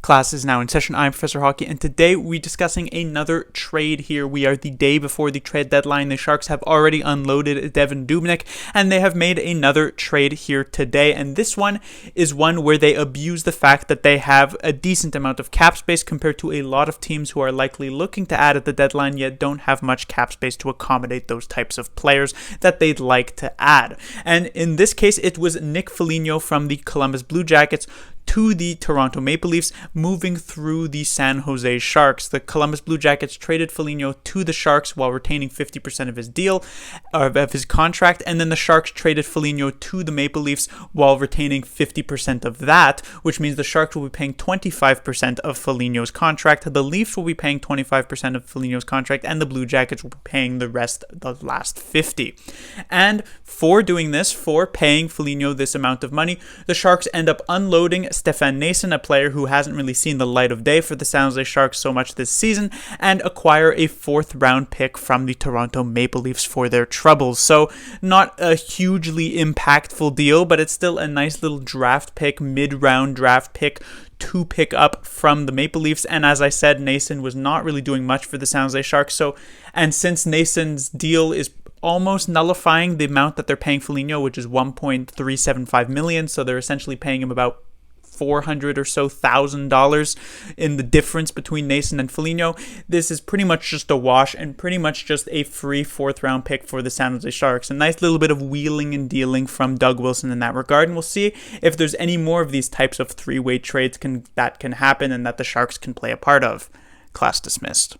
Class is now in session. I'm Professor Hockey, and today we're discussing another trade here. We are the day before the trade deadline. The Sharks have already unloaded Devan Dubnyk, and they have made another trade here today. And this one is one where they abuse the fact that they have a decent amount of cap space compared to a lot of teams who are likely looking to add at the deadline, yet don't have much cap space to accommodate those types of players that they'd like to add. And in this case, it was Nick Foligno from the Columbus Blue Jackets to the Toronto Maple Leafs, moving through the San Jose Sharks. The Columbus Blue Jackets traded Foligno to the Sharks while retaining 50% of his deal, of his contract, and then the Sharks traded Foligno to the Maple Leafs while retaining 50% of that, which means the Sharks will be paying 25% of Foligno's contract, the Leafs will be paying 25% of Foligno's contract, and the Blue Jackets will be paying the rest, the last 50%. And for doing this, for paying Foligno this amount of money, the Sharks end up unloading Stefan Noesen, a player who hasn't really seen the light of day for the San Jose Sharks so much this season, and acquire a 4th round pick from the Toronto Maple Leafs for their troubles. So not a hugely impactful deal, but it's still a nice little draft pick, mid-round draft pick to pick up from the Maple Leafs. And as I said, Noesen was not really doing much for the San Jose Sharks. And since Noesen's deal is almost nullifying the amount that they're paying Foligno, which is $1.375 million, so they're essentially paying him about $400,000 or so in the difference between Noesen and Foligno. This is pretty much just a wash and pretty much just a free 4th round pick for the San Jose Sharks. A nice little bit of wheeling and dealing from Doug Wilson in that regard, and we'll see if there's any more of these types of three-way trades that can happen and that the Sharks can play a part of. Class dismissed.